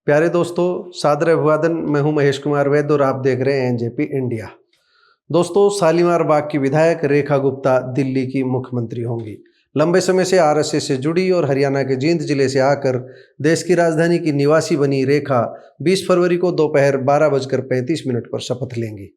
प्यारे दोस्तों, सादर अभिवादन। मैं हूं महेश कुमार वैद्य और आप देख रहे हैं एनजेपी इंडिया। दोस्तों, शालीमार बाग की विधायक रेखा गुप्ता दिल्ली की मुख्यमंत्री होंगी। लंबे समय से आरएसएस से जुड़ी और हरियाणा के जींद जिले से आकर देश की राजधानी की निवासी बनी रेखा 20 फरवरी को दोपहर 12:35 पर शपथ लेंगी।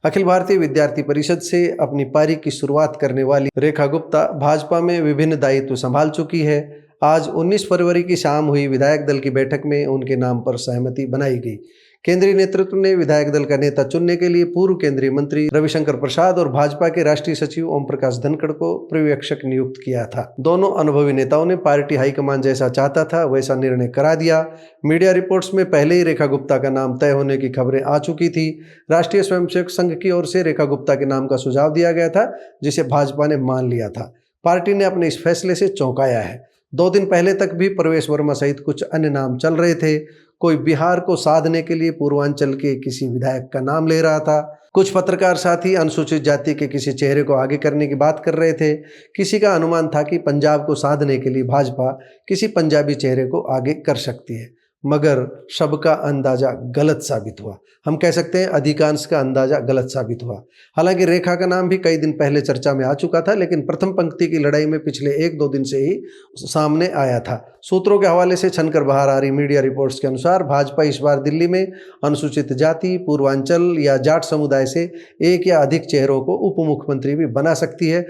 अखिल भारतीय विद्यार्थी परिषद से अपनी पारी की शुरुआत करने वाली रेखा गुप्ता भाजपा में विभिन्न दायित्व संभाल चुकी है। आज 19 फरवरी की शाम हुई विधायक दल की बैठक में उनके नाम पर सहमति बनाई गई। केंद्रीय नेतृत्व ने विधायक दल का नेता चुनने के लिए पूर्व केंद्रीय मंत्री रविशंकर प्रसाद और भाजपा के राष्ट्रीय सचिव ओम प्रकाश धनखड़ को पर्यवेक्षक नियुक्त किया था। दोनों अनुभवी नेताओं ने पार्टी हाईकमान जैसा चाहता था वैसा निर्णय करा दिया। मीडिया रिपोर्ट्स में पहले ही रेखा गुप्ता का नाम तय होने की खबरें आ चुकी थी। राष्ट्रीय स्वयंसेवक संघ की ओर से रेखा गुप्ता के नाम का सुझाव दिया गया था, जिसे भाजपा ने मान लिया था। पार्टी ने अपने इस फैसले से चौंकाया है। 2 दिन पहले तक भी प्रवेश वर्मा सहित कुछ अन्य नाम चल रहे थे। कोई बिहार को साधने के लिए पूर्वांचल के किसी विधायक का नाम ले रहा था। कुछ पत्रकार साथी अनुसूचित जाति के किसी चेहरे को आगे करने की बात कर रहे थे। किसी का अनुमान था कि पंजाब को साधने के लिए भाजपा किसी पंजाबी चेहरे को आगे कर सकती है, मगर सबका अंदाजा गलत साबित हुआ। हम कह सकते हैं अधिकांश का अंदाजा गलत साबित हुआ। हालांकि रेखा का नाम भी कई दिन पहले चर्चा में आ चुका था, लेकिन प्रथम पंक्ति की लड़ाई में पिछले 1-2 दिन से ही सामने आया था। सूत्रों के हवाले से छनकर बाहर आ रही मीडिया रिपोर्ट्स के अनुसार भाजपा इस बार दिल्ली में अनुसूचित जाति, पूर्वांचल या जाट समुदाय से एक या अधिक चेहरों को उप मुख्यमंत्री भी बना सकती है।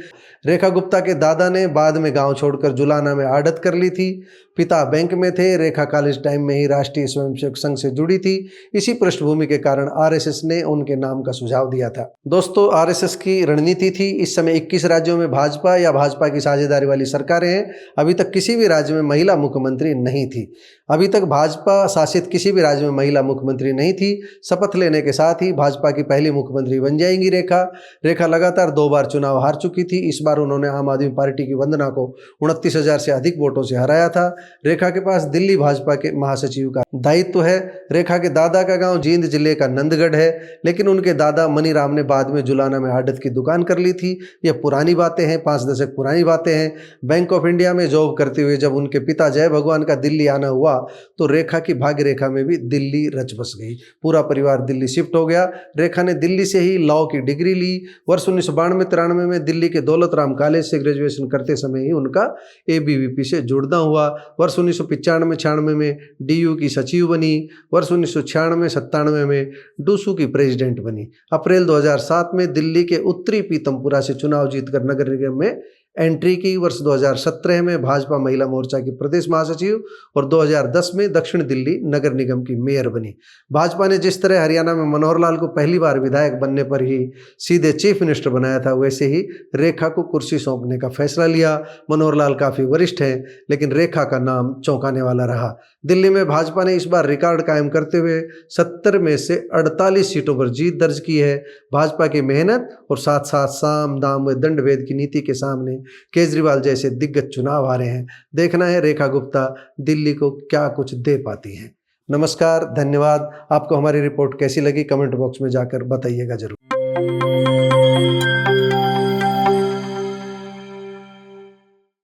रेखा गुप्ता के दादा ने बाद में गाँव छोड़कर जुलाना में आड़त कर ली थी। पिता बैंक में थे। रेखा कॉलेज टाइम में ही राष्ट्रीय स्वयंसेवक संघ से जुड़ी थी। इसी पृष्ठभूमि के कारण आरएसएस ने उनके नाम का सुझाव दिया था। दोस्तों, आरएसएस की रणनीति थी, इस समय 21 राज्यों में भाजपा या भाजपा की साझेदारी वाली सरकारें हैं। अभी तक किसी भी राज्य में महिला मुख्यमंत्री नहीं थी। अभी तक भाजपा शासित किसी भी राज्य में महिला मुख्यमंत्री नहीं थी। शपथ लेने के साथ ही भाजपा की पहली मुख्यमंत्री बन जाएंगी रेखा लगातार 2 बार चुनाव हार चुकी थी। इस बार उन्होंने आम आदमी पार्टी की वंदना को 29,000 से अधिक वोटों से हराया था। रेखा के पास दिल्ली भाजपा के महासचिव का दायित्व है। रेखा के दादा का गांव जींद जिले का नंदगढ़ है, लेकिन उनके दादा मनीराम ने बाद में जुलाना में आड़त की दुकान कर ली थी। यह पुरानी बातें हैं, 5 दशक पुरानी बातें हैं। बैंक ऑफ इंडिया में जॉब करते हुए जब उनके पिता जय भगवान का दिल्ली आना हुआ तो रेखा की भाग्य रेखा में भी दिल्ली रच बस गई। पूरा परिवार दिल्ली शिफ्ट हो गया। रेखा ने दिल्ली से ही लॉ की डिग्री ली। वर्ष 1992-93 में दिल्ली के दौलत राम कॉलेज से ग्रेजुएशन करते समय ही उनका एबीवीपी से जुड़ना हुआ। वर्ष 1995-96 में डीयू की सचिव बनी। वर्ष 1996-97 में डूसू की प्रेसिडेंट बनी। अप्रैल 2007 में दिल्ली के उत्तरी पीतमपुरा से चुनाव जीतकर नगर निगम में एंट्री की। वर्ष 2017 में भाजपा महिला मोर्चा की प्रदेश महासचिव और 2010 में दक्षिण दिल्ली नगर निगम की मेयर बनी। भाजपा ने जिस तरह हरियाणा में मनोहर लाल को पहली बार विधायक बनने पर ही सीधे चीफ मिनिस्टर बनाया था, वैसे ही रेखा को कुर्सी सौंपने का फैसला लिया। मनोहर लाल काफी वरिष्ठ हैं, लेकिन रेखा का नाम चौंकाने वाला रहा। दिल्ली में भाजपा ने इस बार रिकॉर्ड कायम करते हुए 70 में से 48 सीटों पर जीत दर्ज की है। भाजपा की मेहनत और साथ साथ साम दाम व दंड भेद की नीति के सामने केजरीवाल जैसे दिग्गज चुनाव हारे हैं। देखना है रेखा गुप्ता दिल्ली को क्या कुछ दे पाती हैं। नमस्कार, धन्यवाद। आपको हमारी रिपोर्ट कैसी लगी कमेंट बॉक्स में जाकर बताइएगा जरूर।